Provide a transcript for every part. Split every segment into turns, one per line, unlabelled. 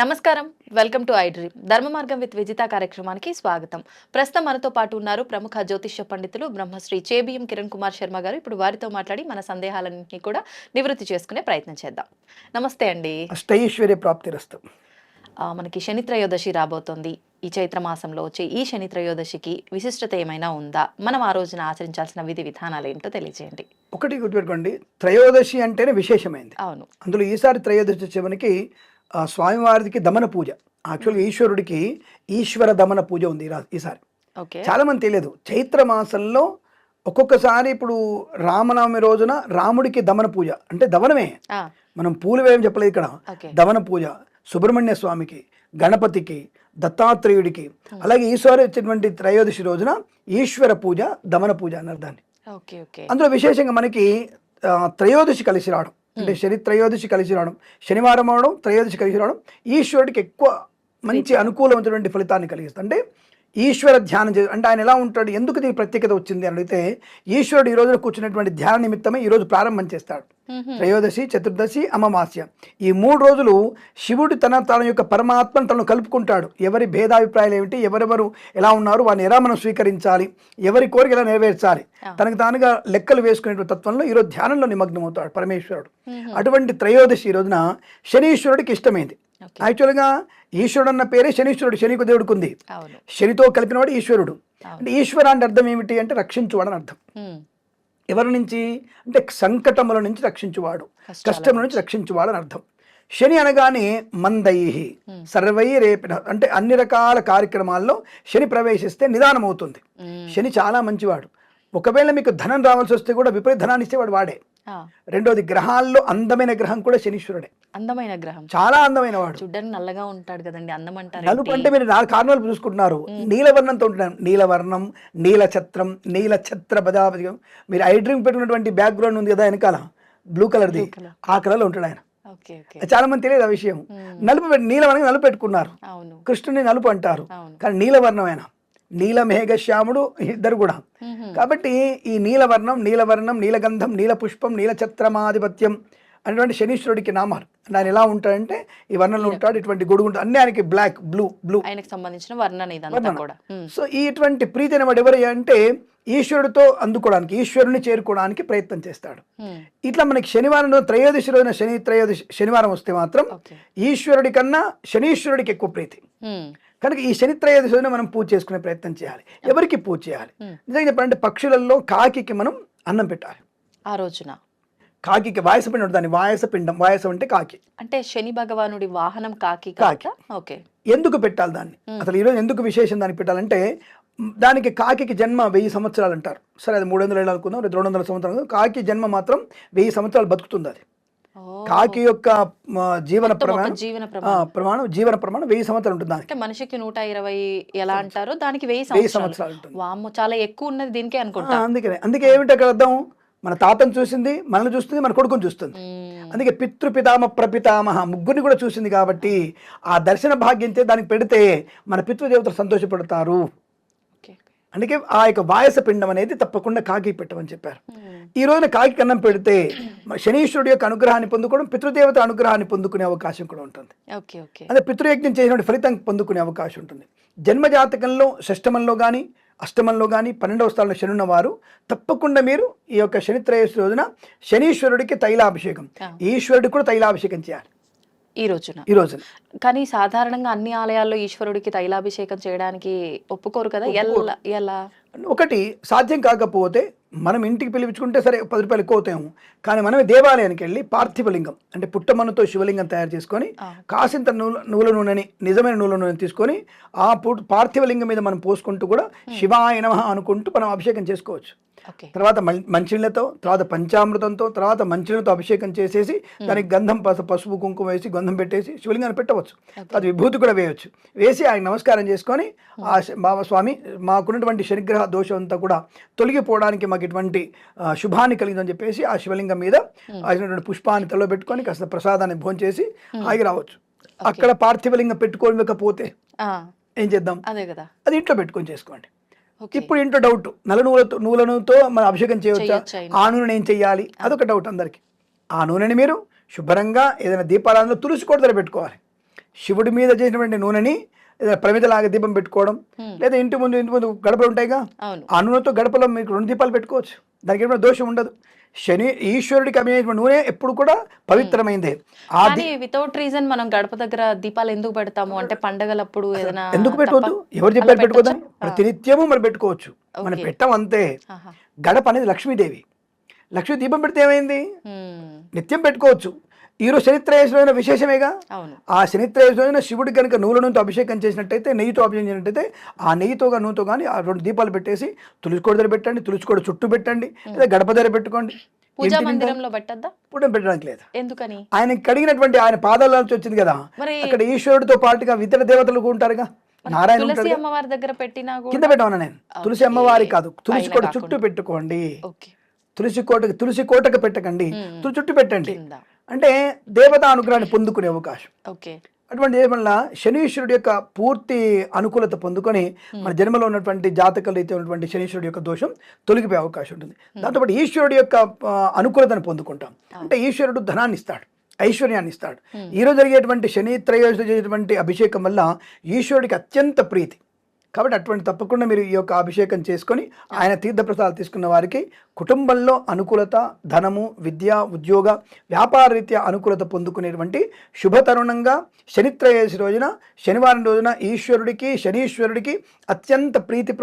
నమస్కారం. Welcome to I dream. ధర్మ మార్గం విత్ విజిత కార్యక్రమానికి స్వాగతం. ప్రస్తుతం మనతో పాటు ఉన్నారు ప్రముఖ జ్యోతిష్య పండితులు బ్రహ్మశ్రీ చేబిఎం కిరణ్ కుమార్ శర్మ గారు. ఇప్పుడు వారితో మాట్లాడి మన సందేహాలన్నింటినీ కూడా నివృత్తి చేసుకునే ప్రయత్నం చేద్దాం. నమస్తే అండి.
అష్టైశ్వర్య ప్రాప్తిరస్తు.
మనకి శని త్రయోదశి రాబోతోంది. ఈ చైత్ర మాసంలో వచ్చే ఈ శని త్రయోదశికి విశిష్టత ఏమైనా ఉందా? మనం ఆ రోజున ఆచరించాల్సిన విధి విధానాలు ఏంటో తెలియజేయండి.
ఒకటి గుర్తుపెట్టుకోండి, త్రయోదశి అంటేనే విశేషమైంది.
అవును. అందులో
ఈసారి త్రయోదశి వచ్చేవనికి స్వామివారికి దమన పూజ, యాక్చువల్గా ఈశ్వరుడికి ఈశ్వర దమన పూజ ఉంది ఈసారి. చాలా మంది తెలియదు. చైత్ర మాసంలో ఒక్కొక్కసారి ఇప్పుడు రామనవమి రోజున రాముడికి దమన పూజ అంటే దమనమే, మనం పూలు వేయం చెప్పలేదు ఇక్కడ. దమన పూజ సుబ్రహ్మణ్య స్వామికి, గణపతికి, దత్తాత్రేయుడికి, అలాగే ఈశ్వరు వచ్చేటువంటి త్రయోదశి రోజున ఈశ్వర పూజ, దమన పూజ అన్నారు దాన్ని. అందులో విశేషంగా మనకి త్రయోదశి కలిసి రావడం అంటే శని త్రయోదశి కలిసి రావడం, శనివారం అవడం, త్రయోదశి కలిసి రావడం ఈశ్వరుడికి ఎక్కువ మంచి అనుకూలమైనటువంటి ఫలితాన్ని కలిగిస్తుంది. అంటే ఈశ్వర ధ్యానం అంటే ఆయన ఎలా ఉంటాడు, ఎందుకు దీని ప్రత్యేకత వచ్చింది అని అడిగితే ఈశ్వరుడు ఈ రోజున కూర్చున్నటువంటి ధ్యాన నిమిత్తమే ఈ రోజు ప్రారంభం చేస్తాడు. త్రయోదశి, చతుర్దశి, అమావాస్య ఈ 3 రోజులు శివుడు తన యొక్క పరమాత్మను తను కలుపుకుంటాడు. ఎవరి భేదాభిప్రాయాలు ఏమిటి, ఎవరెవరు ఎలా ఉన్నారు, వారిని ఎలా మనం స్వీకరించాలి, ఎవరి కోరిక ఎలా నెరవేర్చాలి, తనకు తానుగా లెక్కలు వేసుకునే తత్వంలో ఈరోజు ధ్యానంలో నిమగ్నం అవుతాడు పరమేశ్వరుడు. అటువంటి త్రయోదశి ఈ రోజున శనీశ్వరుడికి ఇష్టమైంది. యాక్చువల్గా ఈశ్వరుడు అన్న పేరే శనీశ్వరుడు, శనికి దేవుడికి ఉంది. శనితో కలిపినవాడు ఈశ్వరుడు. అంటే ఈశ్వర అంటే అర్థం ఏమిటి అంటే రక్షించువాడు అని అర్థం. ఎవరి నుంచి అంటే సంకటముల నుంచి రక్షించువాడు, కష్టముల నుంచి రక్షించువాడు అని అర్థం. శని అనగానే మందైహి సర్వైరేపిన అంటే అన్ని రకాల కార్యక్రమాల్లో శని ప్రవేశిస్తే నిదానం అవుతుంది. శని చాలా మంచివాడు. ఒకవేళ మీకు ధనం రావాల్సి వస్తే కూడా విపరీత ధనాన్ని ఇచ్చేవాడు వాడే. రెండోది, గ్రహాల్లో అందమైన గ్రహం కూడా శనీశ్వరుడే.
అందమైన గ్రహం, చాలా అందమైన వాడు. చూడడానికి నల్లగా ఉంటాడు కదండి, అందం అంటారు.
నలుపు అంటే మీరు 4 కారణాలు చూసుకుంటున్నారు. నీలవర్ణంతో ఉంటున్నాను, నీలవర్ణం, నీలఛత్రం, నీలఛత్ర పదాపదిగం. మీరు ఐ డ్రీమ్ పెట్టుకున్నటువంటి బ్యాక్గ్రౌండ్ ఉంది కదా వెనకాల బ్లూ కలర్ది, ఆ కలర్లో ఉంటాడు ఆయన. చాలా మంది తెలియదు ఆ విషయం. నలుపు నీలవర్ణం నలుపు పెట్టుకున్నారు, కృష్ణుని నలుపు అంటారు, కానీ నీలవర్ణం ఆయన. నీలమేఘశ్యాముడు ఇద్దరు కూడా. కాబట్టి ఈ నీలవర్ణం, నీలవర్ణం, నీలగంధం, నీలపుష్పం, నీలఛత్రమాధిపత్యం అనేటువంటి శనీశ్వరుడికి నామాలు. ఆయన ఎలా ఉంటాడంటే ఈ వర్ణంలో ఉంటాడు, ఇటువంటి గొడుగు ఉంటాడు, అన్ని ఆయనకి బ్లాక్, బ్లూ
ఆయనకు సంబంధించిన వర్ణన కూడా.
సో ఇటువంటి ప్రీతి అనేవాడు ఎవరు అంటే ఈశ్వరుడితో అందుకోవడానికి, ఈశ్వరుని చేరుకోవడానికి ప్రయత్నం చేస్తాడు. ఇట్లా మనకి శనివారం త్రయోదశి రోజున శనివారం వస్తే మాత్రం ఈశ్వరుడి కన్నా శనీశ్వరుడికి ఎక్కువ ప్రీతి. కనుక ఈ శని త్రయోదశి రోజున మనం పూజ చేసుకునే ప్రయత్నం చేయాలి. ఎవరికి పూజ చేయాలి నిజంగా చెప్పాలంటే పక్షులలో కాకికి మనం అన్నం పెట్టాలి
ఆ రోజున.
కాకి వాయసపిండం, దాని వాయసపిండం, వాయసం అంటే కాకి.
అంటే శని భగవానుడి వాహనం కాకి. ఓకే.
ఎందుకు పెట్టాలి దాన్ని, అసలు ఈరోజు ఎందుకు విశేషం దానికి పెట్టాలంటే దానికి కాకి జన్మ 1000 సంవత్సరాలు అంటారు. సరే అది 300 ఏళ్ళు అనుకుందాం, 200 సంవత్సరాలు. కాకి జన్మ మాత్రం 1000 సంవత్సరాలు బతుకుతుంది. అది కాకి యొక్క జీవన ప్రమాణం 1000 సంవత్సరాలు ఉంటుంది.
మనిషికి 120 ఎలా అంటారు, దానికి 1000 సంవత్సరాలు ఉంటుంది. వామ్మో, చాలా ఎక్కువ ఉన్నది దీనికే అనుకుంటా.
అందుకే ఏమిటి అక్కడ అర్థం, మన తాతను చూసింది, మనల్ని చూస్తుంది, మన కొడుకుని చూస్తుంది. అందుకే పితృపితామ ప్రపితామహ ముగ్గురిని కూడా చూసింది. కాబట్టి ఆ దర్శన భాగ్యంతో దానికి పెడితే మన పితృదేవతలు సంతోషపడతారు. అందుకే ఆ యొక్క వాయస పిండం అనేది తప్పకుండా కాకి పెట్టమని చెప్పారు. ఈ రోజున కాకి అన్నం పెడితే శనీశ్వరుడు యొక్క అనుగ్రహాన్ని పొందుకోవడం, పితృదేవత అనుగ్రహాన్ని పొందుకునే అవకాశం కూడా ఉంటుంది. అదే పితృయజ్ఞం చేసినటువంటి ఫలితం పొందుకునే అవకాశం ఉంటుంది. జన్మజాతకంలో షష్టమంలో కానీ, అష్టమంలో కానీ, 12వ స్థానంలో శని ఉన్నవారు తప్పకుండా మీరు ఈ యొక్క శని త్రయోదశి రోజున శనీశ్వరుడికి తైలాభిషేకం, ఈశ్వరుడికి కూడా తైలాభిషేకం చేయాలి
ఈ రోజున. కానీ సాధారణంగా అన్ని ఆలయాల్లో ఈశ్వరుడికి తైలాభిషేకం చేయడానికి ఒప్పుకోరు కదా, ఎలా?
ఒకటి సాధ్యం కాకపోతే మనం ఇంటికి పిలిపించుకుంటే సరే 10 రూపాయలు ఎక్కువ అవుతాము. కానీ మనమే దేవాలయానికి వెళ్ళి పార్థివలింగం అంటే పుట్టమన్నుతో శివలింగం తయారు చేసుకొని కాసింత నువ్వుల నూనెని, నిజమైన నువ్వుల నూనెని తీసుకొని ఆ పార్థివలింగం మీద మనం పోసుకుంటూ కూడా శివాయ నమః అనుకుంటూ మనం అభిషేకం చేసుకోవచ్చు. తర్వాత మంచినీళ్ళతో, తర్వాత పంచామృతంతో, తర్వాత మంచినీళ్ళతో అభిషేకం చేసేసి దానికి గంధం, పసుపు, కుంకుమ వేసి గంధం పెట్టేసి శివలింగాన్ని పెట్టవచ్చు. అది విభూతి కూడా వేయవచ్చు. వేసి ఆయన నమస్కారం చేసుకొని ఆ బాబా స్వామి, మాకున్నటువంటి శనిగ్రహ దోషం అంతా కూడా తొలగిపోవడానికి మాకు ఇటువంటి శుభాన్ని కలిగిందని చెప్పేసి ఆ శివలింగం మీద అయినటువంటి పుష్పాన్ని తలలో పెట్టుకొని కాస్త ప్రసాదాన్ని భోంచేసి ఆగి రావచ్చు. అక్కడ పార్థివలింగం పెట్టుకోలేకపోతే ఏం చేద్దాం,
అదే కదా,
అది ఇంట్లో పెట్టుకొని చేసుకోండి. ఇప్పుడు ఇంట్లో డౌట్, నువ్వుల నూనెతో మనం అభిషేకం చేయవచ్చా, ఆ నూనె ఏం చెయ్యాలి, అదొక డౌట్ అందరికి. ఆ నూనెని మీరు శుభ్రంగా ఏదైనా దీపారాధనలో తులసి కోట దగ్గర పెట్టుకోవాలి. శివుడి మీద చేసినటువంటి నూనెని ప్రమిదలాగా దీపం పెట్టుకోవడం, లేదా ఇంటి ముందు గడపలు ఉంటాయిగా, ఆ నూనెతో గడపలో మీకు 2 దీపాలు పెట్టుకోవచ్చు, దానికి ఏమైనా దోషం ఉండదు. ఈశ్వరుడికి అభినయించిన నూనె ఎప్పుడు కూడా పవిత్రమైందే.
వితౌట్ రీజన్ మనం గడప దగ్గర దీపాలు ఎందుకు పెడతాము అంటే పండగలప్పుడు ఏదైనా
ఎందుకు పెట్టవద్దు? ఎవరు చెప్పారు పెట్టుకోదని? ప్రతినిత్యము మనం పెట్టుకోవచ్చు, మనం పెట్టం అంతే. గడప అనేది లక్ష్మీదేవి, లక్ష్మీ దీపం పెడితే ఏమైంది? నిత్యం పెట్టుకోవచ్చు. ఈరోజు శనిత్రయోదశి విశేషమేగా. ఆ శనిత్రయోదశి శివుడి కనుక నూనె నూనెతో అభిషేకం చేసినట్టయితే, నెయ్యితో అభిషేకం చేసినట్టయితే, ఆ నూనెతో కానీ ఆ 2 దీపాలు పెట్టేసి తులసికోట దగ్గర పెట్టండి, తులసికోట చుట్టూ పెట్టండి, లేదా గడప దగ్గర పెట్టుకోండి.
పూజా మందిరంలో పెట్టద్దా?
పుటం పెట్టడానికి లేదు.
ఎందుకని?
ఆయన కడిగినటువంటి ఆయన పాదాల నుంచి వచ్చింది కదా, అక్కడ ఈశ్వరుడితో పాటుగా ఇతర దేవతలు ఉంటారుగా. నారాయణ
అమ్మవారి దగ్గర పెట్టినా
కింద పెట్టమన్నా నేను. తులసి అమ్మవారి కాదు, తులసికోట చుట్టూ పెట్టుకోండి. తులసి కోటకు పెట్టకండి, తులసి చుట్టూ పెట్టండి. అంటే దేవతా అనుగ్రహాన్ని పొందుకునే అవకాశం. అటువంటి వల్ల శనీశ్వరుడు యొక్క పూర్తి అనుకూలత పొందుకొని మన జన్మలో ఉన్నటువంటి జాతకాలు అయితే ఉన్నటువంటి శనీశ్వరుడు యొక్క దోషం తొలగిపోయే అవకాశం ఉంటుంది. దాంతోపాటు ఈశ్వరుడు యొక్క అనుకూలతను పొందుకుంటాం. అంటే ఈశ్వరుడు ధనాన్ని ఇస్తాడు, ఐశ్వర్యాన్ని ఇస్తాడు. ఈరోజు జరిగేటువంటి శని త్రయోదశి జరిగేటువంటి అభిషేకం వల్ల ఈశ్వరుడికి అత్యంత ప్రీతి. కాబట్టి అటువంటి తప్పకుండా మీరు ఈ యొక్క అభిషేకం చేసుకొని ఆయన తీర్థప్రసాదాలు తీసుకున్న వారికి కుటుంబంలో అనుకూలత, ధనము, విద్య, ఉద్యోగ, వ్యాపార రీత్యా అనుకూలత పొందుకునేటువంటి శుభతరుణంగా శనిత్రయోదశి రోజున, శనివారం రోజున ఈశ్వరుడికి, శనీశ్వరుడికి అత్యంత ప్రీతి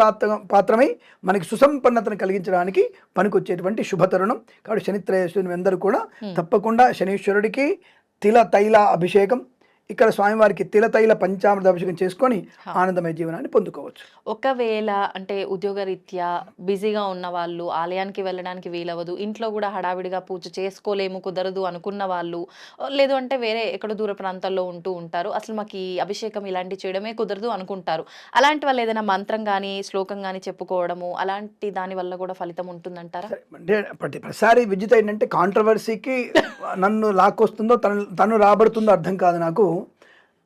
పాత్రమై మనకి సుసంపన్నతను కలిగించడానికి పనికొచ్చేటువంటి శుభతరుణం. కాబట్టి శనిత్రయోదశి అందరూ కూడా తప్పకుండా శనీశ్వరుడికి తైల అభిషేకం, ఇక్కడ స్వామివారికి తైల పంచామృత అభిషేకం చేసుకొని ఆనందమయ జీవనాన్ని పొందుకోవచ్చు.
ఒకవేళ అంటే ఉద్యోగరీత్యా బిజీగా ఉన్న వాళ్ళు ఆలయానికి వెళ్ళడానికి వీలవదు, ఇంట్లో కూడా హడావిడిగా పూజ చేసుకోలేము, కుదరదు అనుకున్న వాళ్ళు, లేదు అంటే వేరే ఎక్కడో దూర ప్రాంతాల్లో ఉంటూ ఉంటారు, అసలు మాకు ఈ అభిషేకం ఇలాంటి చేయడమే కుదరదు అనుకుంటారు, అలాంటి వాళ్ళు ఏదైనా మంత్రం కానీ శ్లోకం కానీ చెప్పుకోవడము అలాంటి దాని వల్ల కూడా ఫలితం ఉంటుందంటారా?
అంటే ప్రతిసారి విజిత ఏంటంటే కాంట్రవర్సీకి నన్ను లాక్కొస్తుందో తను రాబడుతుందో అర్థం కాదు నాకు.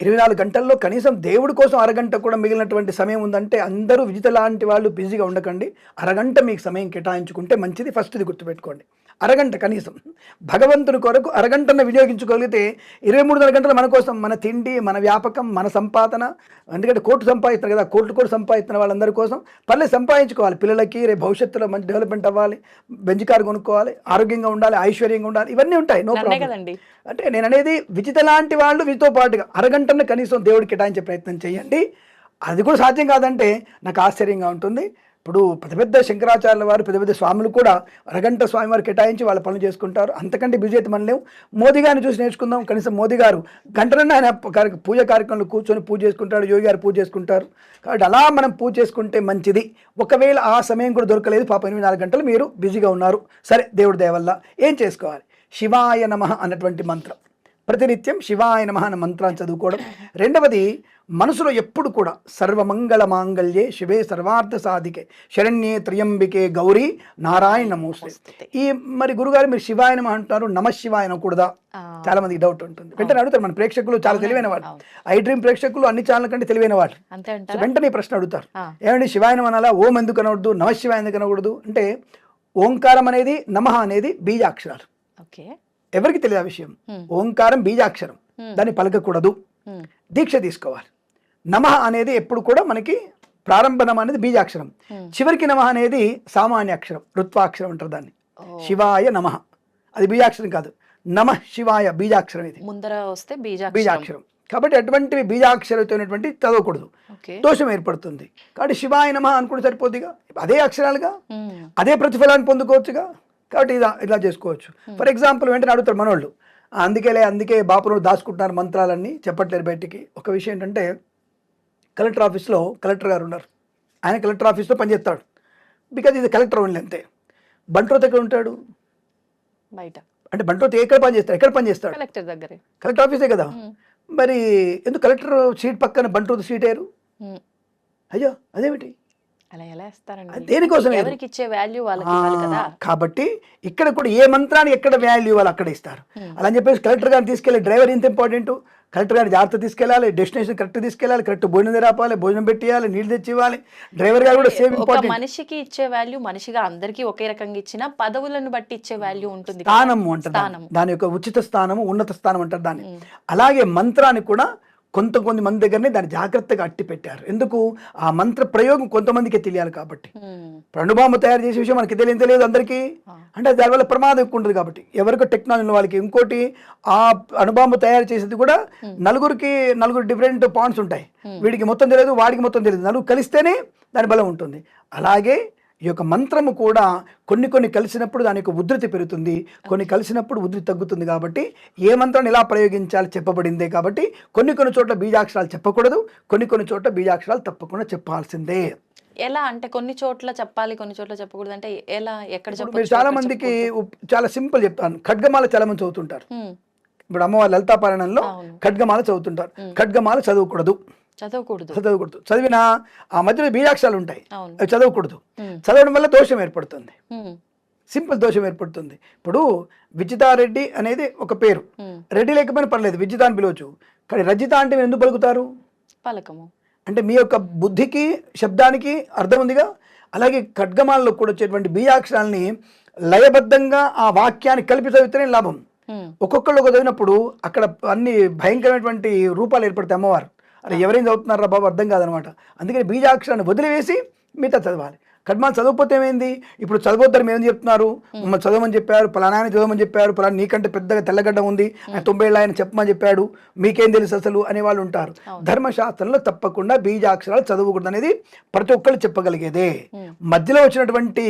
24 గంటల్లో కనీసం దేవుడి కోసం అరగంట కూడా మిగిలినటువంటి సమయం ఉందంటే అందరూ విజిత లాంటి వాళ్ళు బిజీగా ఉండకండి. అరగంట మీకు సమయం కేటాయించుకుంటే మంచిది. ఫస్ట్ ఇది గుర్తుపెట్టుకోండి, అరగంట కనీసం భగవంతుని కొరకు అరగంటను వినియోగించుకోగలిగితే 23 గంటలు మన కోసం, మన తిండి, మన వ్యాపకం, మన సంపాదన. ఎందుకంటే కోట్లు సంపాదిస్తారు కదా, కోట్లు సంపాదిస్తున్న వాళ్ళందరి కోసం పర్లేదు సంపాదించుకోవాలి. పిల్లలకి రేపు భవిష్యత్తులో మంచి డెవలప్మెంట్ అవ్వాలి, బెంచ్ కారు కొనుక్కోవాలి, ఆరోగ్యంగా ఉండాలి, ఐశ్వర్యంగా ఉండాలి, ఇవన్నీ ఉంటాయి, నో ప్రాబ్లం. అంటే నేను అనేది విజిత లాంటి వాళ్ళు వీటితో పాటుగా అరగంటను కనీసం దేవుడికి కేటాయించే ప్రయత్నం చేయండి. అది కూడా సాధ్యం కాదంటే నాకు ఆశ్చర్యంగా ఉంటుంది. ఇప్పుడు పెద్ద శంకరాచార్యుల వారు, పెద్ద స్వాములు కూడా అరగంట స్వామివారు కేటాయించి వాళ్ళ పనులు చేసుకుంటారు. అంతకంటే బిజీ అయితే మనం లేవు. మోదీ గారిని చూసి నేర్చుకుందాం. కనీసం మోదీ గారు గంటలన్నా ఆయన పూజ కార్యక్రమంలో కూర్చొని పూజ చేసుకుంటాడు, యోగి గారు పూజ చేసుకుంటారు. కాబట్టి అలా మనం పూజ చేసుకుంటే మంచిది. ఒకవేళ ఆ సమయం కూడా దొరకలేదు, పాప 24 గంటలు మీరు బిజీగా ఉన్నారు, సరే దేవుడి దయ వల్ల ఏం చేసుకోవాలి? శివాయ నమః అన్నటువంటి మంత్రం, ప్రతినిత్యం శివాయ నమః అన్న మంత్రాన్ని చదువుకోవడం. రెండవది, మనసులో ఎప్పుడు కూడా సర్వమంగళ మాంగళ్యే శివే సర్వార్థ సాధికే శరణ్యే త్రయంబికే గౌరీ నారాయణ నమోస్తుతే. ఈ మరి గురుగారు మీరు శివాయ నమః అంటున్నారు, నమ శివాయ అనకూడదా? చాలా మందికి డౌట్ ఉంటుంది. వెంటనే అడుగుతారు, మన ప్రేక్షకులు చాలా తెలివైన వాళ్ళు, ఐ డ్రీమ్ ప్రేక్షకులు అన్ని ఛానల్ కంటే తెలివైన వాళ్ళు. వెంటనే ప్రశ్న అడుగుతారు, ఏమండి శివాయ నమః అనాలా, ఓం ఎందుకు అనకూడదు, నమ శివాయ ఎందుకు అనకూడదు అంటే, ఓంకారం అనేది, నమః అనేది బీజాక్షరాలు. ఎవరికి తెలియదు ఆ విషయం. ఓంకారం బీజాక్షరం, దాన్ని పలకకూడదు, దీక్ష తీసుకోవాలి. నమః అనేది ఎప్పుడు కూడా మనకి ప్రారంభ నమ అనేది బీజాక్షరం, చివరికి నమః అనేది సామాన్య అక్షరం, రుత్వాక్షరం అంటారు దాన్ని. శివాయ నమః అది బీజాక్షరం కాదు, నమః శివాయ బీజాక్షరం, ఇది
ముందర వస్తే
బీజాక్షరం. కాబట్టి అటువంటివి బీజాక్షరమైనటువంటి చదవకూడదు, దోషం ఏర్పడుతుంది. కాబట్టి శివాయ నమః అనుకుంటే సరిపోద్దిగా, అదే అక్షరాలుగా అదే ప్రతిఫలాన్ని పొందుకోవచ్చుగా. కాబట్టి ఇలా చేసుకోవచ్చు. ఫర్ ఎగ్జాంపుల్ వెంటనే అడుగుతారు మనోళ్ళు, అందుకే బాపులు దాచుకుంటున్నారు మంత్రాలన్నీ చెప్పట్లేరు బయటికి. ఒక విషయం ఏంటంటే, కలెక్టర్ ఆఫీస్లో కలెక్టర్ గారు ఉన్నారు, ఆయన కలెక్టర్ ఆఫీస్లో పనిచేస్తాడు, బికాజ్ ఇది కలెక్టర్ ఓన్లీ అంతే. బంట్రోత్ ఎక్కడ ఉంటాడు?
బయట. అంటే
బంట్రోత్ ఎక్కడ పనిచేస్తాడు?
కలెక్టర్ దగ్గరే,
కలెక్టర్ ఆఫీసే కదా. మరి ఎందుకు కలెక్టర్ సీట్ పక్కన బంట్రోత్ సీట్ వేయరు? అయ్యో అదేమిటి? దేనికోసం? కాబట్టి ఇక్కడ కూడా ఏ మంత్రానికి ఎక్కడ వాల్యూ ఇవ్వాలి అక్కడ ఇస్తారు. అలా అని చెప్పేసి కలెక్టర్ గారిని తీసుకెళ్ళి డ్రైవర్ ఇంత ఇంపార్టెంట్, కలెక్టర్ గారి జాగ్రత్త తీసుకెళ్ళాలి, డెస్టినేషన్ కరెక్ట్ తీసుకెళ్ళాలి, కరెక్ట్ భోజనం రాపాలి, భోజనం పెట్టియాలి, నీళ్ళు తెచ్చి ఇవ్వాలి, డ్రైవర్ గారు కూడా సేమ్ ఇంపార్టెంట్.
మనిషికి ఇచ్చే వాల్యూ మనిషిగా అందరికీ ఒకే రకంగా ఇచ్చిన పదవులను బట్టి ఇచ్చే వాల్యూ ఉంటుంది.
స్థానము అంటారు దాని యొక్క ఉచిత స్థానము, ఉన్నత స్థానం అంటారు దాన్ని. అలాగే మంత్రానికి కూడా కొంతమంది మంది దగ్గరనే దాన్ని జాగ్రత్తగా అట్టి పెట్టారు. ఎందుకు? ఆ మంత్ర ప్రయోగం కొంతమందికే తెలియాలి కాబట్టి. అణుబాంబు తయారు చేసే విషయం మనకి తెలియదు అందరికీ, అంటే దానివల్ల ప్రమాదం ఎక్కువ ఉంటుంది కాబట్టి ఎవరికో టెక్నాలజీ ఉన్న వాళ్ళకి. ఇంకోటి, ఆ అణుబాంబు తయారు చేసేది కూడా నలుగురు డిఫరెంట్ పాయింట్స్ ఉంటాయి. వీడికి మొత్తం తెలియదు, వాడికి మొత్తం తెలియదు, నలుగురు కలిస్తేనే దాని బలం ఉంటుంది. అలాగే ఈ యొక్క మంత్రము కూడా కొన్ని కలిసినప్పుడు దాని యొక్క ఉధృతి పెరుగుతుంది, కొన్ని కలిసినప్పుడు ఉధృతి తగ్గుతుంది. కాబట్టి ఏ మంత్రాన్ని ఎలా ప్రయోగించాలి చెప్పబడిందే. కాబట్టి కొన్ని చోట్ల బీజాక్షరాలు చెప్పకూడదు, కొన్ని చోట్ల బీజాక్షరాలు తప్పకుండా చెప్పాల్సిందే.
ఎలా అంటే కొన్ని చోట్ల చెప్పాలి, కొన్ని చోట్ల చెప్పకూడదు అంటే ఎలా, ఎక్కడ చెప్పాలి?
మీరు చాలా మందికి చాలా సింపుల్ చెప్తాను. ఖడ్గమాల చాలా మంది చదువుతుంటారు. ఇప్పుడు అమ్మవారి లలితాపారాయణంలో ఖడ్గమాల చదువుతుంటారు. ఖడ్గమాల చదవకూడదు. చదివినా ఆ మధ్యలో బీజాక్షరాలు ఉంటాయి, అవి చదవకూడదు. చదవడం వల్ల దోషం ఏర్పడుతుంది, సింపుల్ దోషం ఏర్పడుతుంది. ఇప్పుడు విజితారెడ్డి అనేది ఒక పేరు, రెడ్డి లేకపోయినా పర్లేదు, విజిత అని పిలవచ్చు. కానీ రజిత అంటే మీరు ఎందుకు పలుకుతారు?
పలకము
అంటే మీ యొక్క బుద్ధికి శబ్దానికి అర్థం ఉందిగా. అలాగే ఖడ్గమాలలో కూడా వచ్చేటువంటి బీజాక్షరాలని లయబద్ధంగా ఆ వాక్యాన్ని కలిపి చదివితేనే లాభం. ఒక్కొక్కళ్ళు ఒక చదివినప్పుడు అక్కడ అన్ని భయంకరమైనటువంటి రూపాలు ఏర్పడతాయి. అమ్మవారు అరే ఎవరేం చదువుతున్నారా బాబు అర్థం కాదనమాట. అందుకని బీజాక్షరాన్ని వదిలివేసి మిగతా చదవాలి. ఖడ్గమాలు చదవకపోతే ఏమైంది? ఇప్పుడు చదవద్దని ఏమని చెప్తున్నారు? మమ్మల్ని చదవమని చెప్పారు, పలానాన్ని చదవమని చెప్పారు, పలానా నీకంటే పెద్దగా తెల్లగడ్డ ఉంది, ఆయన 90 ఏళ్ళ ఆయన చెప్పమని చెప్పాడు, మీకేం తెలుసు అసలు అనేవాళ్ళు ఉంటారు. ధర్మశాస్త్రంలో తప్పకుండా బీజాక్షరాలు చదవకూడదు అనేది ప్రతి ఒక్కళ్ళు చెప్పగలిగేదే. మధ్యలో వచ్చినటువంటి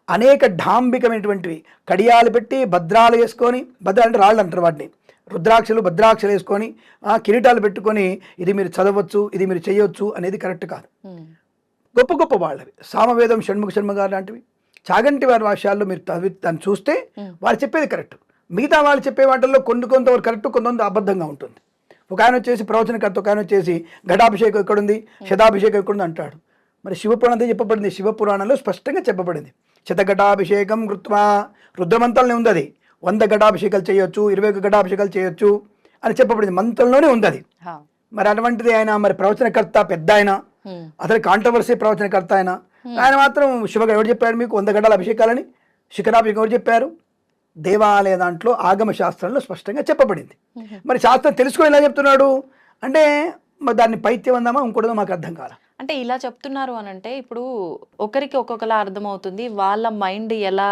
అనేక డాంబికమైనటువంటివి కడియాలు పెట్టి భద్రాలు వేసుకొని, భద్రాలు అంటే రాళ్ళు అంటారు వాటిని, భద్రాక్షలు వేసుకొని కిరీటాలు పెట్టుకొని ఇది మీరు చదవచ్చు, ఇది మీరు చేయవచ్చు అనేది కరెక్ట్ కాదు. గొప్ప వాళ్ళవి సామవేదం షణ్ముఖ శర్మ గారు లాంటివి, చాగంటి వారి భాషల్లో మీరు దాన్ని చూస్తే వారు చెప్పేది కరెక్ట్. మిగతా వాళ్ళు చెప్పే వాటిల్లో కొంతవరకు కరెక్ట్, కొంతమంది అబద్ధంగా ఉంటుంది. ఒక ఆయన వచ్చేసి ప్రవచనకర్త, ఒక ఆయన వచ్చేసి ఘటాభిషేకం ఎక్కడుంది, శతాభిషేకం ఎక్కడుంది అంటాడు. మరి శివపురాణం చెప్పబడింది, శివపురాణంలో స్పష్టంగా చెప్పబడింది. శతఘటాభిషేకం కృత్వా, రుద్రమంత్రాలనే ఉంది అది. 100 ఘటాభిషేకాలు చేయొచ్చు, 21 ఘటాభిషేకాలు చేయొచ్చు అని చెప్పబడింది, మంత్రంలోనే ఉంది అది. మరి అటువంటిది ఆయన మరి ప్రవచనకర్త పెద్ద ఆయన, అసలు కాంట్రవర్సీ ప్రవచనకర్త ఆయన మాత్రం శివగా ఎవరు చెప్పాడు మీకు 100 గంటల అభిషేకాలని? శిఖరాభిషేకం ఎవరు చెప్పారు? దేవాలయ దాంట్లో ఆగమ శాస్త్రంలో స్పష్టంగా చెప్పబడింది. మరి శాస్త్రం తెలుసుకొని ఎలా చెప్తున్నాడు అంటే మరి దాన్ని పైత్యం అందామా ఇంకోటిదో మాకు అర్థం కాల.
అంటే ఇలా చెప్తున్నారు అని అంటే ఇప్పుడు ఒకరికి ఒక్కొక్కలా అర్థమవుతుంది, వాళ్ళ మైండ్ ఎలా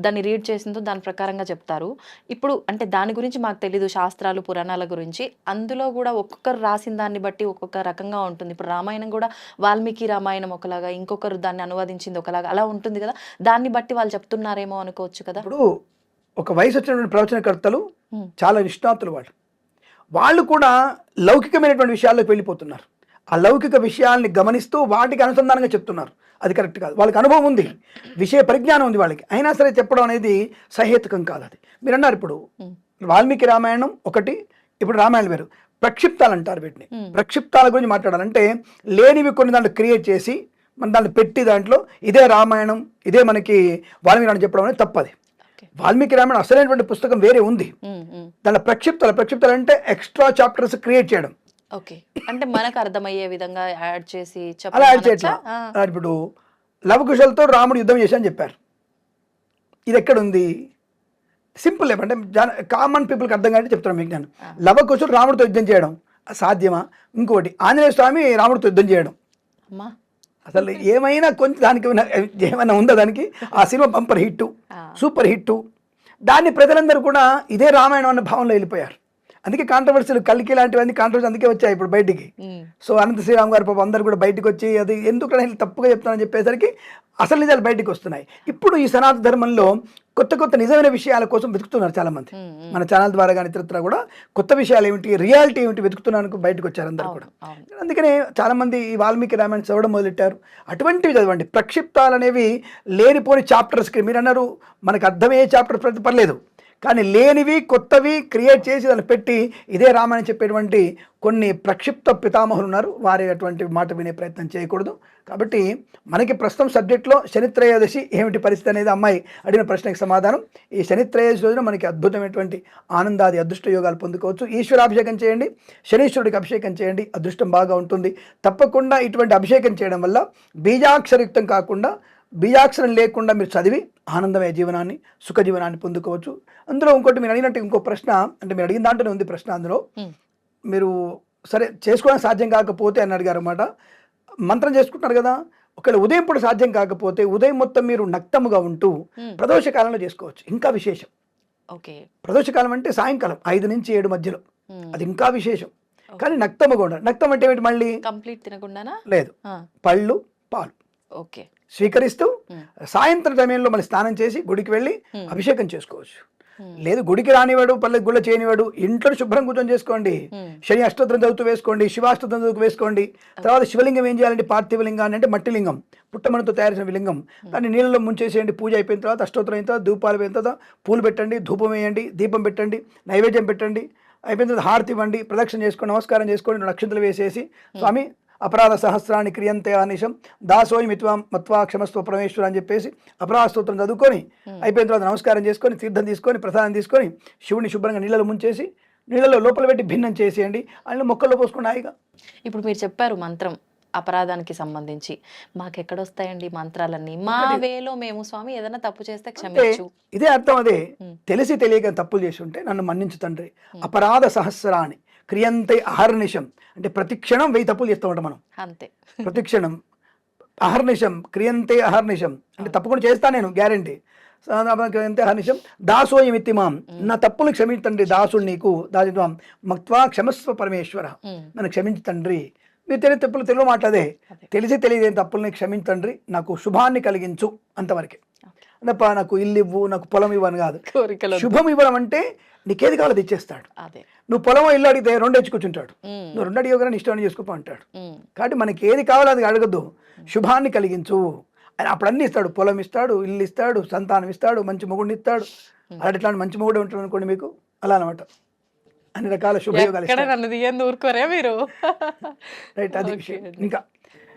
దాన్ని రీడ్ చేసిందో దాని ప్రకారంగా చెప్తారు. ఇప్పుడు అంటే దాని గురించి మాకు తెలీదు, శాస్త్రాలు పురాణాల గురించి. అందులో కూడా ఒక్కొక్కరు రాసిన దాన్ని బట్టి ఒక్కొక్క రకంగా ఉంటుంది. ఇప్పుడు రామాయణం కూడా వాల్మీకి రామాయణం ఒకలాగా, ఇంకొకరు దాన్ని అనువదించింది ఒకలాగా, అలా ఉంటుంది కదా. దాన్ని బట్టి వాళ్ళు చెప్తున్నారేమో అనుకోవచ్చు కదా.
ఇప్పుడు ఒక వయసు వచ్చినటువంటి ప్రవచనకర్తలు చాలా నిష్ణాతులు, వాళ్ళు కూడా లౌకికమైనటువంటి విషయాల్లోకి వెళ్ళిపోతున్నారు. ఆ లౌకిక విషయాల్ని గమనిస్తూ వాటికి అనుసంధానంగా చెప్తున్నారు. అది కరెక్ట్ కాదు. వాళ్ళకి అనుభవం ఉంది, విషయ పరిజ్ఞానం ఉంది వాళ్ళకి, అయినా సరే చెప్పడం అనేది సహేతుకం కాదు. అది మీరు అన్నారు ఇప్పుడు వాల్మీకి రామాయణం ఒకటి, ఇప్పుడు రామాయణం వేరు. ప్రక్షిప్తాలు అంటారు వీటిని. ప్రక్షిప్తాల గురించి మాట్లాడాలంటే లేనివి కొన్ని దాంట్లో క్రియేట్ చేసి మన దాంట్లో పెట్టి దాంట్లో ఇదే రామాయణం, ఇదే మనకి వాల్మీకి రామాయణం చెప్పడం అనేది తప్పది. వాల్మీకి రామాయణం అసలైనటువంటి పుస్తకం వేరే ఉంది. దాంట్లో ప్రక్షిప్తాలు అంటే ఎక్స్ట్రా చాప్టర్స్ క్రియేట్ చేయడం.
ఓకే, అంటే మనకు అర్థమయ్యే విధంగా యాడ్ చేసి
అలా యాడ్ చేయట్లా. ఇప్పుడు లవకుశలతో రాముడు యుద్ధం చేశాని చెప్పారు, ఇది ఎక్కడుంది? సింపుల్ అంటే కామన్ పీపుల్కి అర్థం కాదు చెప్తున్నాను మీకు నేను. లవకుశుడు రాముడితో యుద్ధం చేయడం సాధ్యమా? ఇంకోటి ఆంజనేయ స్వామి రాముడితో యుద్ధం చేయడం, అసలు ఏమైనా కొంచెం దానికి ఏమైనా ఉందా దానికి? ఆ cinema bumper hit, super hit. దాన్ని ప్రజలందరూ కూడా ఇదే రామాయణం అన్న భావంలో వెళ్ళిపోయారు. అందుకే కాంట్రవర్సీలు కల్కి లాంటివన్నీ కాంట్రవర్సీ అందుకే వచ్చాయి ఇప్పుడు బయటికి. సో అనంత శ్రీరామ్ గారు పాపం అందరు కూడా బయటకు వచ్చి అది ఎందుకు తప్పుగా చెప్తానని చెప్పేసరికి అసలు నిజాలు బయటకు వస్తున్నాయి. ఇప్పుడు ఈ సనాతన ధర్మంలో కొత్త నిజమైన విషయాల కోసం వెతుకుతున్నారు చాలామంది. మన ఛానల్ ద్వారా కానీ ఇతరత్రా కూడా కొత్త విషయాలు ఏమిటి, రియాలిటీ ఏమిటి వెతుకుతున్నానికి బయటకు వచ్చారు అందరు కూడా. అందుకనే చాలామంది ఈ వాల్మీకి రామాయణం చదవడం మొదలెట్టారు. అటువంటివి చదవండి. ప్రక్షిప్తాలు అనేవి లేనిపోని చాప్టర్స్కి, మీరు అన్నారు మనకు అర్థమయ్యే చాప్టర్ పర్లేదు, కానీ లేనివి కొత్తవి క్రియేట్ చేసి దాన్ని పెట్టి ఇదే రామాయణం చెప్పేటువంటి కొన్ని ప్రక్షిప్త పితామహులు ఉన్నారు. వారి అటువంటి మాట వినే ప్రయత్నం చేయకూడదు. కాబట్టి మనకి ప్రస్తుతం సబ్జెక్ట్లో శనిత్రయోదశి ఏమిటి పరిస్థితి అనేది అమ్మాయి అడిగిన ప్రశ్నకి సమాధానం. ఈ శనిత్రయోదశి రోజున మనకి అద్భుతమైనటువంటి ఆనందాది అదృష్ట యోగాలు పొందుకోవచ్చు. ఈశ్వరాభిషేకం చేయండి, శనీశ్వరుడికి అభిషేకం చేయండి, అదృష్టం బాగా ఉంటుంది. తప్పకుండా ఇటువంటి అభిషేకం చేయడం వల్ల బీజాక్షరయుక్తం కాకుండా, బీజాక్షరం లేకుండా మీరు చదివి ఆనందమయ జీవనాన్ని, సుఖ జీవనాన్ని పొందుకోవచ్చు. అందులో ఇంకోటి మీరు అడిగినట్టు ఇంకో ప్రశ్న, అంటే మీరు అడిగిన దాంట్లోనే ఉంది ప్రశ్న. అందులో మీరు సరే చేసుకోవడానికి సాధ్యం కాకపోతే అని అడిగారు అన్నమాట. మంత్రం చేసుకుంటున్నారు కదా, ఒకవేళ ఉదయం పూట సాధ్యం కాకపోతే ఉదయం మొత్తం మీరు నక్తముగా ఉంటూ ప్రదోష కాలంలో చేసుకోవచ్చు. ఇంకా విశేషం.
ఓకే.
ప్రదోషకాలం అంటే సాయంకాలం 5 నుంచి 7 మధ్యలో, అది ఇంకా విశేషం. కానీ నక్తముగా ఉండాలి. నక్తం అంటే ఏమిటి? మళ్ళీ
కంప్లీట్ తినకుండానా?
లేదు, పళ్ళు పాలు
ఓకే
స్వీకరిస్తూ సాయంత్రం సమయంలో మళ్ళీ స్నానం చేసి గుడికి వెళ్ళి అభిషేకం చేసుకోవచ్చు. లేదు గుడికి రానివాడు, పల్లె గుళ్ళ చేయనివాడు, ఇంట్లో శుభ్రం కూర్చొని చేసుకోండి. శని అష్టోత్తరం చదువుతూ వేసుకోండి, శివాష్టోత్తరం చదువుతూ వేసుకోండి. తర్వాత శివలింగం ఏం చేయాలంటే పార్థివ లింగాన్ని, అంటే మట్టి లింగం, పుట్టమనతో తయారు చేసిన లింగం, దాన్ని నీళ్ళలో ముంచేసేయండి. పూజ అయిపోయిన తర్వాత, అష్టోత్తరం అయిన తర్వాత, ధూపాలు అయిపోయిన తర్వాత పూలు పెట్టండి, ధూపం వేయండి, దీపం పెట్టండి, నైవేద్యం పెట్టండి. అయిపోయిన తర్వాత హారతి ఇవ్వండి, ప్రదక్షిణ చేసుకోండి, నమస్కారం చేసుకోండి, 2 నక్షత్రాలు వేసేసి స్వామి అపరాధ సహస్రాన్ని క్రియంతే అనిశం దాసోయి మిత్వాం మత్వా క్షమస్వ పరమేశ్వర అని చెప్పేసి అపరాధ స్తోత్రం చదువుకొని అయిపోయిన తర్వాత నమస్కారం చేసుకొని, తీర్థం తీసుకొని, ప్రసాదం తీసుకొని, శివుని శుభ్రంగా నీళ్ళలో ముంచేసి నీళ్ళలో లోపల పెట్టి భిన్నం చేసేయండి. అందులో మొక్కల్లో పోసుకుని హాయిగా.
ఇప్పుడు మీరు చెప్పారు మంత్రం అపరాధానికి సంబంధించి, మాకు ఎక్కడొస్తాయండి మంత్రాలన్నీ, మా వేలో మేము స్వామి ఏదైనా తప్పు చేస్తే క్షమించు.
ఇదే అర్థం. అదే తెలిసి తెలియక తప్పులు చేసి ఉంటే నన్ను మన్నించు తండ్రి. అపరాధ సహస్రాన్ని క్రియంతే అహర్నిశం, అంటే ప్రతిక్షణం 1000 తప్పులు చేస్తూ ఉంటాం మనం.
అంతే.
ప్రతిక్షణం అహర్నిశం క్రియంతే అహర్నిశం, అంటే తప్పకుండా చేస్తా నేను, గ్యారంటీ. క్రియంతే అహర్నిశం దాసోయం ఇత్తిమాం, నా తప్పులు క్షమించండి దాసుడు నీకు, దాసిత్వం మక్త్వా క్షమస్వ పరమేశ్వర, నన్ను క్షమించు తండ్రి. మీరు తెలియ తప్పులు తెలుగు మాట్లాడే, తెలిసి తెలియని తప్పుల్ని క్షమించండి, నాకు శుభాన్ని కలిగించు, అంతవరకే. తప్ప నాకు ఇల్లు ఇవ్వు, నాకు పొలం ఇవ్వని కాదు. శుభం ఇవ్వడం అంటే నీకేది కావాలో తెచ్చేస్తాడు. నువ్వు పొలం ఇల్లు అడిగితే 2 తెచ్చి కూర్చుంటాడు, నువ్వు 2 అడిగి నీ ఇష్టాన్ని చేసుకోపో అంటాడు. కాబట్టి మనకి ఏది కావాలో అది అడగద్దు, శుభాన్ని కలిగించు అని. అప్పుడు అన్ని ఇస్తాడు, పొలం ఇస్తాడు, ఇల్లు ఇస్తాడు, సంతానం ఇస్తాడు, మంచి మొగుడిని ఇస్తాడు. అలాంటి ఇట్లాంటి మంచి మొగుడు ఉంటాడు అనుకోండి మీకు, అలా అనమాట. అన్ని రకాల శుభయోగాలు
ఊరుకోరే మీరు.
రైట్, అది విషయం. ఇంకా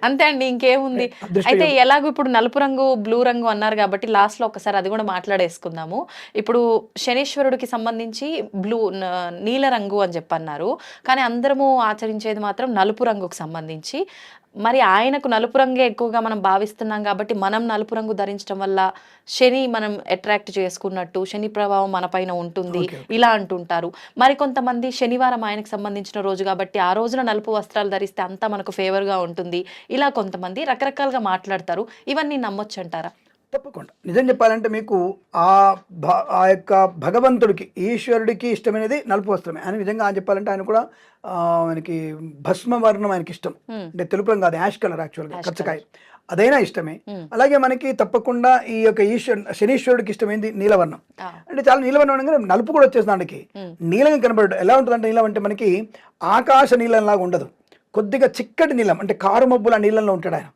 అంతే అండి, ఇంకేముంది. అయితే ఎలాగో ఇప్పుడు నలుపు రంగు, బ్లూ రంగు అన్నారు కాబట్టి లాస్ట్ లో ఒకసారి అది కూడా మాట్లాడేసుకుందాము. ఇప్పుడు శనీశ్వరుడికి సంబంధించి నీల రంగు అని చెప్పన్నారు, కానీ అందరము ఆచరించేది మాత్రం నలుపు రంగుకు సంబంధించి. మరి ఆయనకు నలుపు రంగే ఎక్కువగా మనం భావిస్తున్నాం కాబట్టి మనం నలుపు రంగు ధరించడం వల్ల శని మనం అట్రాక్ట్ చేసుకున్నట్టు, శని ప్రభావం మన పైన ఉంటుంది ఇలా అంటుంటారు. మరి కొంతమంది శనివారం ఆయనకు సంబంధించిన రోజు కాబట్టి ఆ రోజున నలుపు వస్త్రాలు ధరిస్తే అంతా మనకు ఫేవర్గా ఉంటుంది, ఇలా కొంతమంది రకరకాలుగా మాట్లాడతారు. ఇవన్నీ నమ్మొచ్చు అంటారా?
తప్పకుండా. నిజం చెప్పాలంటే మీకు ఆ యొక్క భగవంతుడికి, ఈశ్వరుడికి ఇష్టమైనది నలుపు వస్త్రమే. ఆయన నిజంగా ఆయన చెప్పాలంటే ఆయన కూడా ఆయనకి భస్మవర్ణం ఆయనకి ఇష్టం, అంటే తెలుపు రంగు కాదు, యాష్ కలర్ యాక్చువల్గా, కచ్చకాయ, అదైనా ఇష్టమే. అలాగే మనకి తప్పకుండా ఈ యొక్క శనీశ్వరుడికి ఇష్టమైంది నీలవర్ణం. అంటే చాలా నీలవర్ణం అనగానే నలుపు కూడా వచ్చేస్తుంది దానికి, నీలంగా కనబడదు. ఎలా ఉంటుందంటే నీలం అంటే మనకి ఆకాశ నీలంలాగా ఉండదు, కొద్దిగా చిక్కటి నీలం, అంటే కారు మబ్బుల నీళ్ళలో ఉంటాడు ఆయన.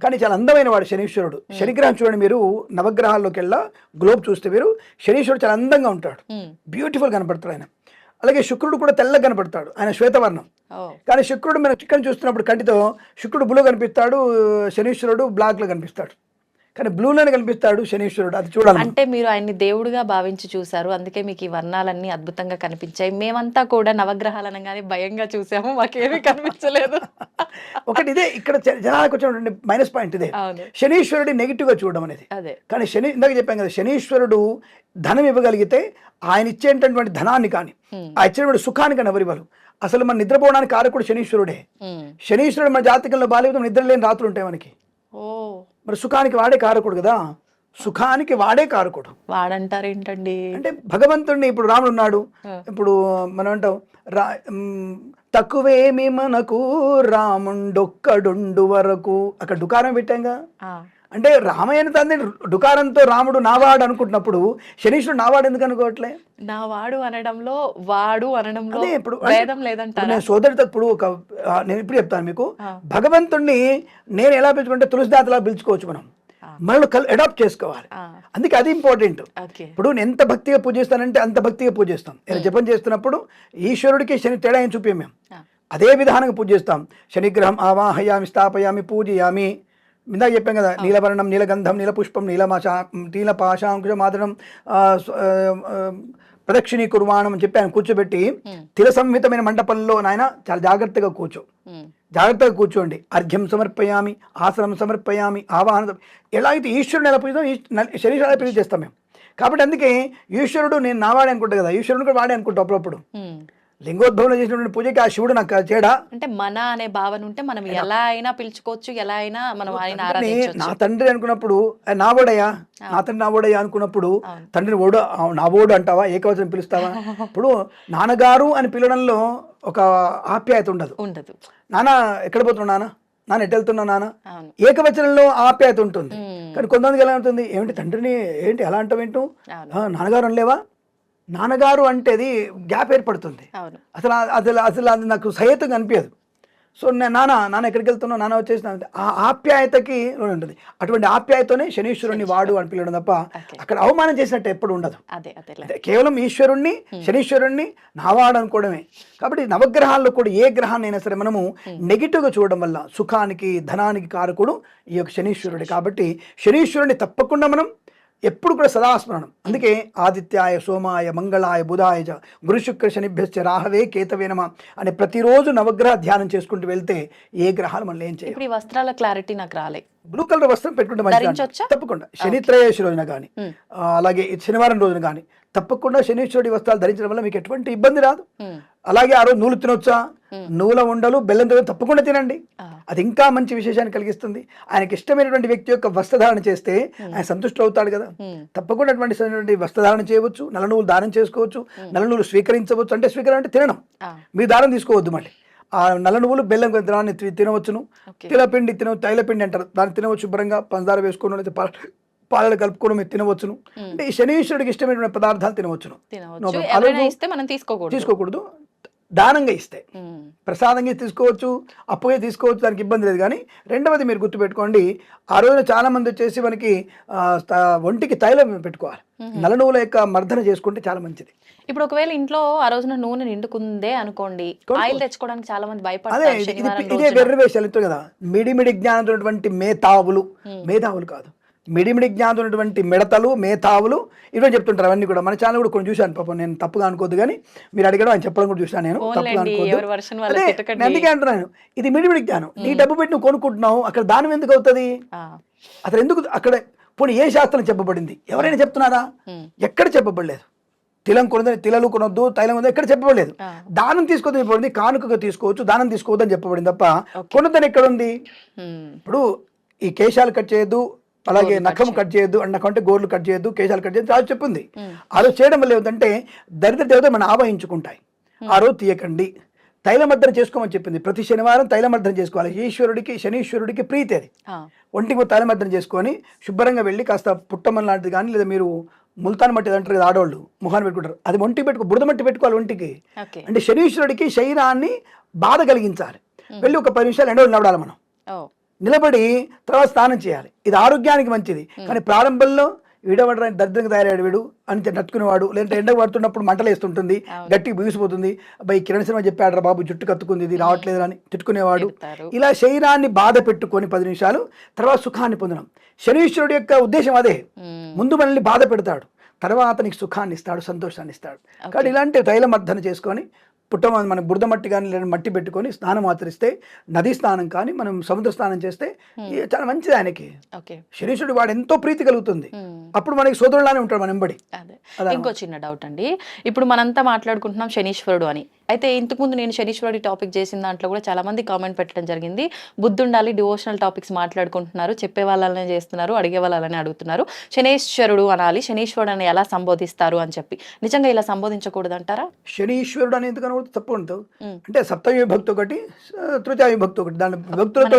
కానీ చాలా అందమైన వాడు శనీశ్వరుడు. శనిగ్రహం చూడండి మీరు, నవగ్రహాల్లోకి వెళ్ళా గ్లోబ్ చూస్తే మీరు శనీశ్వరుడు చాలా అందంగా ఉంటాడు, బ్యూటిఫుల్ కనపడతాడు ఆయన. అలాగే శుక్రుడు కూడా తెల్లగా కనపడతాడు, ఆయన శ్వేతవర్ణం. కానీ శుక్రుడు మనం చిక్కని చూస్తున్నప్పుడు కంటితో శుక్రుడు బ్లూ కనిపిస్తాడు, శనీశ్వరుడు బ్లాక్ లో కనిపిస్తాడు. కానీ బ్లూలోనే కనిపిస్తాడు శనీశ్వరుడు, అది చూడాలి.
అంటే మీరు ఆయన్ని దేవుడుగా భావించి చూసారు, అందుకే మీకు ఈ వర్ణాలన్నీ అద్భుతంగా కనిపించాయి. మేమంతా కూడా నవగ్రహాలు అనగానే భయంగా చూసాము, మాకేమీ కనిపించలేదు.
ఒకటి ఇదే ఇక్కడ జనాలకు వచ్చినటువంటి మైనస్ పాయింట్ ఇదే, శనీశ్వరుడి నెగిటివ్ గా చూడడం అనేది. కానీ ఇందాక చెప్పాం కదా, శనీశ్వరుడు ధనం ఇవ్వగలిగితే ఆయన ఇచ్చేటటువంటి ధనాన్ని కానీ ఆ ఇచ్చేటువంటి సుఖాన్ని కానీ ఎవరివ్వరు. అసలు మన నిద్రపోవడానికి కారకుడు శనీశ్వరుడే. శనీశ్వరుడు మన జాతకంలో బాగాలేదు, నిద్ర లేని రాత్రులు ఉంటాయి మనకి. మరి సుఖానికి వాడే కారకుడు కదా, సుఖానికి వాడే కారకుడు.
వాడంటారు ఏంటండి
అంటే భగవంతుడిని, ఇప్పుడు రాముడు ఉన్నాడు, ఇప్పుడు మనం అంటాం తక్కువేమి మనకు రాముండొక్కడుండు వరకు, అక్కడ డుకారం పెట్టాంగా. అంటే రామాయణ తండ్రి డుకారంతో రాముడు నావాడు అనుకుంటున్నప్పుడు శనీశ్వరుడు నావాడు ఎందుకు అనుకోవట్లే?
నావాడు అనడంలో వాడు అనడంలో భేదం లేదంటారా?
నేను సోదరుడితో ఇప్పుడు నేను ఇప్పుడు చెప్తాను మీకు, భగవంతుణ్ణి నేను ఎలా పిలుచుకుంటే తులసిదాతలా పిలుచుకోవచ్చు మనం, మనల్ని అడాప్ట్ చేసుకోవాలి. అందుకే అది ఇంపార్టెంట్. ఇప్పుడు నేను ఎంత భక్తిగా పూజిస్తానంటే అంత భక్తిగా పూజిస్తాం. నేను జపం చేస్తున్నప్పుడు ఈశ్వరుడికి శని తేడా ఏం చూపాం మేము, అదే విధానంగా పూజిస్తాం. శనిగ్రహం ఆవాహయామి, స్థాపయామి, పూజయామి. ఇందాక చెప్పాం కదా, నీలవర్ణం, నీలగంధం, నీలపుష్పం, నీలపాశాంకుశమాదనం, ప్రదక్షిణీ కుర్వాణం అని చెప్పి ఆయన కూర్చోబెట్టి తిల సంహితమైన మండపంలో నాయన చాలా జాగ్రత్తగా జాగ్రత్తగా కూర్చోండి. అర్ఘ్యం సమర్పయామి, ఆసనం సమర్పయామి, ఆవాహన. ఎలా అయితే ఈశ్వరుని ఎలా పూజిస్తాం, శరీరాలు ఎలా పూజ చేస్తాం మేము. కాబట్టి అందుకే ఈశ్వరుడు నేను నావాడే అనుకుంటా కదా, ఈశ్వరుడు కూడా వాడే అనుకుంటాం అప్పుడప్పుడు. లింగోద్భవంలో చేసినటువంటి పూజకి ఆ శివుడు నాకు చేయడా?
అంటే మన అనే భావన ఉంటే మనం ఎలా అయినా పిలుచుకోవచ్చు, ఎలా అయినా మనం ఆయన
తండ్రిని
ఆరాధించవచ్చు.
నా తండ్రి అనుకున్నప్పుడు నా ఓడయ్యా, నా తండ్రి నా ఓడయ్యా అనుకున్నప్పుడు
అవును.
తండ్రిని ఓడు నా ఓడు అంటావా? ఏకవచనం పిలుస్తావా? ఇప్పుడు నాన్నగారు అని పిలవడంలో ఒక ఆప్యాయత ఉండదు.
ఉండదు.
నాన్న ఎక్కడ పోతున్నావు నాన్న, నాన్న ఎటు వెళ్తున్నావు నాన్న,
అవును.
ఏకవచనంలో ఆప్యాయత ఉంటుంది.
ఉమ్.
కానీ కొంతమందికి ఎలా ఉంటుంది, ఏమిటి తండ్రిని ఏంటి ఎలా అంటావు ఏంటో,
అవును.
నాన్నగారు అనలేవా? నాన్నగారు అంటే అది గ్యాప్ ఏర్పడుతుంది.
అవును.
అసలు అసలు అసలు అది నాకు సహేతంగా అనిపించదు. సో నేను నాన్న ఎక్కడికి వెళ్తున్నావు, నాన్న వచ్చేసిన ఆ ఆప్యాయతకి ఉంటుంది. అటువంటి ఆప్యాయతోనే శనీశ్వరుణ్ణి వాడు అని పిలవడం తప్ప
Okay.
అక్కడ అవమానం చేసినట్టు ఎప్పుడు ఉండదు.
అదే అదే.
అదే కేవలం ఈశ్వరుణ్ణి శనీశ్వరుణ్ణి నావాడు అనుకోవడమే. కాబట్టి నవగ్రహాల్లో కూడా ఏ గ్రహాన్ని అయినా సరే మనము నెగిటివ్గా చూడడం వల్ల సుఖానికి ధనానికి కారకుడు ఈ యొక్క శనీశ్వరుడు. కాబట్టి శనీశ్వరుని తప్పకుండా మనం ఎప్పుడు కూడా సదాస్మరణం. అందుకే ఆదిత్యాయ సోమాయ మంగళాయ బుధాయ చ గురు శుక్ర శనిభ్యశ్చ రాహవే కేతవే నమః అని ప్రతిరోజు నవగ్రహ ధ్యానం చేసుకుంటూ వెళ్తే ఏ గ్రహాలు మనల్ని ఏం చేయాలి.
ఇప్పుడు ఈ వస్త్రాల క్లారిటీ నాకు రాలే.
బ్లూ కలర్ వస్త్రం పెట్టుకుంటే మంచిది.
ధరించొచ్చా?
తప్పకుండా శని త్రయోదశి రోజున కానీ అలాగే శనివారం రోజున కానీ తప్పకుండా శనీశ్వరుడి వస్త్రాలు ధరించడం వల్ల మీకు ఎటువంటి ఇబ్బంది రాదు. అలాగే ఆ రోజు నూలు తినొచ్చా, నువ్వుల ఉండలు బెల్లంతో తప్పకుండా తినండి. అది ఇంకా మంచి విశేషాన్ని కలిగిస్తుంది. ఆయనకి ఇష్టమైనటువంటి వ్యక్తి యొక్క వస్త్రధారణ చేస్తే ఆయన సంతుష్టి అవుతాడు కదా. తప్పకుండా అటువంటి వస్త్రధారణ చేయవచ్చు, నల్ల నువ్వులు దానం చేసుకోవచ్చు, నల్ల నువ్వులు స్వీకరించవచ్చు. అంటే స్వీకరణ అంటే తినడం, మీరు దానం తీసుకోవద్దు. మళ్ళీ ఆ నల్ల నువ్వులు బెల్లం దాన్ని తినవచ్చును. తిలపిండి తైలపిండి అంటారు, దాన్ని తినవచ్చు. శుభ్రంగా పంచదార వేసుకోవడం అయితే పాలలు కలుపుకోవడం మీరు తినవచ్చును. అంటే ఈ శనీశ్వరుడికి ఇష్టమైనటువంటి పదార్థాలు తినవచ్చును. తీసుకోకూడదు. దానంగా ఇస్తే ప్రసాదంగా తీసుకోవచ్చు, అప్పుగా తీసుకోవచ్చు, దానికి ఇబ్బంది లేదు. కానీ రెండవది మీరు గుర్తుపెట్టుకోండి, ఆ రోజున చాలా మంది వచ్చేసి మనకి ఒంటికి తైలం పెట్టుకోవాలి. నల్ల నువ్వుల యొక్క మర్దన చేసుకుంటే చాలా మంచిది.
ఇప్పుడు ఒకవేళ ఇంట్లో ఆ రోజున నూనె నిండుకుందే అనుకోండి, ఆయిల్ తెచ్చుకోవడానికి చాలా మంది
అదే
భయపడతారు.
ఇదే వెర్రి వేషాలు కదా. మిడిమిడి జ్ఞానం ఉన్నటువంటి మేధావులు కాదు, మిడిమిడి జ్ఞానం ఉన్నటువంటి మిడతలు మేధావులు ఇవన్నీ చెప్తుంటారు. అవన్నీ కూడా మన ఛానల్ కూడా కొన్ని చూశాను. పాపం నేను తప్పుగా అనుకోవద్దు, కానీ మీరు అడిగడం ఆయన చెప్పడం కూడా చూశాను. నేను తప్పుగా అనుకోవద్దు. అందుకే అంటున్నాను, ఇది మిడిమిడి జ్ఞానం. నీ డబ్బు పెట్టి నువ్వు కొనుక్కుంటున్నావు, అక్కడ దానం ఎందుకు అవుతుంది? అసలు ఎందుకు అక్కడ పోనీ ఏ శాస్త్రం చెప్పబడింది? ఎవరైనా చెప్తున్నారా? ఎక్కడ చెప్పబడలేదు. తిలలు కొనొద్దు, తైలం కొనొద్దు, ఎక్కడ చెప్పబడలేదు. దానం తీసుకోవద్దు చెప్పబడింది, కానుకగా తీసుకోవచ్చు, దానం తీసుకోవద్దు అని చెప్పబడింది తప్ప కొనొద్దని ఎక్కడ ఉంది? ఇప్పుడు ఈ కేశాలు కట్ చేయొద్దు, అలాగే నఖం కట్ చేయొద్దు, అంటే గోర్లు కట్ చేయొద్దు, కేశాలు కట్ చేయొద్దు రాజు చెప్పింది. ఆ రోజు చేయడం వల్ల ఏమిటంటే దరిద్ర దేవత మనం ఆవహించుకుంటాయి. ఆ రోజు తీయకండి. తైలమర్దన చేసుకోమని చెప్పింది. ప్రతి శనివారం తైలమర్దన చేసుకోవాలి. శనీశ్వరుడికి ప్రీతి అది. ఒంటికి తైలమర్దన చేసుకొని శుభ్రంగా వెళ్ళి కాస్త పుట్టమన్ లాంటిది కానీ, లేదా మీరు ముల్తాన్ మట్టి అంటారు కదా ఆడవాళ్ళు, ముఖాన్ని పెట్టుకుంటారు, అది ఒంటికి బురద మట్టి పెట్టుకోవాలి ఒంటికి. అంటే శనీశ్వరుడికి శరీరాన్ని బాధ కలిగించాలి. వెళ్ళి ఒక 10 నిమిషాలు ఎండలో నిలబడాలి. మనం నిలబడి తర్వాత స్నానం చేయాలి. ఇది ఆరోగ్యానికి మంచిది. కానీ ప్రారంభంలో వీడవడానికి దరిద్రంగా తయారయ్యాడు వీడు అని నట్టుకునేవాడు, లేదంటే ఎండ పడుతున్నప్పుడు మంటలు వేస్తుంటుంది, గట్టికి బిగిసిపోతుంది, అబ్బాయి కిరణ్ సినిమా చెప్పాడు రా బాబు, జుట్టు కత్తుకుంది, ఇది రావట్లేదు అని తిట్టుకునేవాడు. ఇలా శరీరాన్ని బాధ పెట్టుకొని 10 నిమిషాలు తర్వాత సుఖాన్ని పొందడం. శనీశ్వరుడు యొక్క ఉద్దేశం అదే. ముందు మనల్ని బాధ పెడతాడు, తర్వాత నీకు సుఖాన్ని ఇస్తాడు, సంతోషాన్ని ఇస్తాడు. కాబట్టి ఇలాంటి తైలమర్దన చేసుకొని మన బురద మట్టి కానీ లేదా మట్టి పెట్టుకొని స్నానం ఆచరిస్తే, నదీ స్నానం కానీ మనం సముద్ర స్నానం చేస్తే చాలా మంచిది. ఆయనకి శనీశ్వరుడు వాడు ఎంతో ప్రీతి కలుగుతుంది. అప్పుడు మనకి సోదరులానే ఉంటాడు మన వెంబడి.
ఇంకో చిన్న డౌట్ అండి, ఇప్పుడు మనంతా మాట్లాడుకుంటున్నాం శనీశ్వరుడు అని. అయితే ఇంతకుముందు నేను శనీశ్వరుడి టాపిక్ చేసిన దాంట్లో కూడా చాలా మంది కామెంట్ పెట్టడం జరిగింది, బుద్ధి ఉండాలి, డివోషనల్ టాపిక్స్ మాట్లాడుకుంటున్నారు, చెప్పే వాళ్ళనే చేస్తున్నారు, అడిగే వాళ్ళని అడుగుతున్నారు, శనీశ్వరుడు అనాలి, శనీశ్వరుడు అని ఎలా సంబోధిస్తారు అని చెప్పి. నిజంగా ఇలా సంబోధించకూడదు అంటారా?
శనీశ్వరుడు అనేది కనుక తప్పు ఉండదు. అంటే సప్తమి విభక్తి ఒకటి, తృతీయ విభక్తి ఒకటి, దాని విభక్తులతో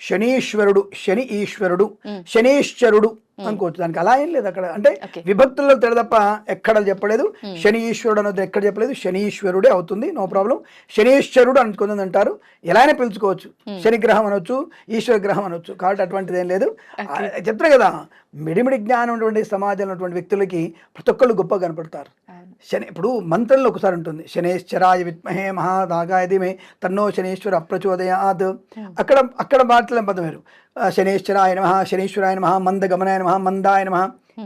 శనీశ్వరుడు, శని ఈశ్వరుడు, శనీశ్వరుడు అనుకోవచ్చు. దానికి అలా ఏం లేదు అక్కడ. అంటే విభక్తుల్లో తేడా తప్ప ఎక్కడ చెప్పలేదు. శని ఈశ్వరుడు అనేది ఎక్కడ చెప్పలేదు. శనీశ్వరుడే అవుతుంది, నో ప్రాబ్లం. శనీశ్వరుడు అనుకుంది అంటారు, ఎలా అయినా పిలుచుకోవచ్చు. శనిగ్రహం అనొచ్చు, ఈశ్వర గ్రహం అనొచ్చు. కాబట్టి అటువంటిది ఏం లేదు. చెప్తారు కదా, మిడిమిడి జ్ఞానం ఉన్నటువంటి సమాజంలో ఉన్నటువంటి వ్యక్తులకి ప్రతి ఒక్కళ్ళు గొప్పగా కనపడతారు. శని ఇప్పుడు మంత్రంలో ఒకసారి ఉంటుంది, శనేశ్వరాయ విద్మహే మహాదాగాయ ధీమహి తన్నో శనీశ్వర ప్రచోదయాత్. అక్కడ మాటల పదం వేరు. శనేశ్వరాయ నమః, శనీశ్వరాయ నమః, మందగమనాయ నమః, మందాయ నమః.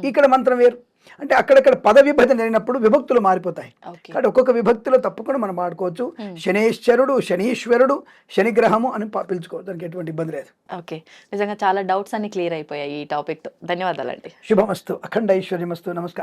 ఇక్కడ మంత్రం వేరు. అంటే అక్కడక్కడ పద విభజన జరిగినప్పుడు విభక్తులు మారిపోతాయి. కాబట్టి ఒక్కొక్క విభక్తిలో తప్పకుండా మనం వాడుకోవచ్చు. శనేశ్వరుడు, శనీశ్వరుడు, శనిగ్రహము అని పిలుచుకోవచ్చు, దానికి ఎటువంటి ఇబ్బంది లేదు.
ఓకే, నిజంగా చాలా డౌట్స్ అన్ని క్లియర్ అయిపోయాయి ఈ టాపిక్ తో. ధన్యవాదాలండి.
శుభమస్తు, అఖండ ఐశ్వర్యమస్తు. నమస్కారం.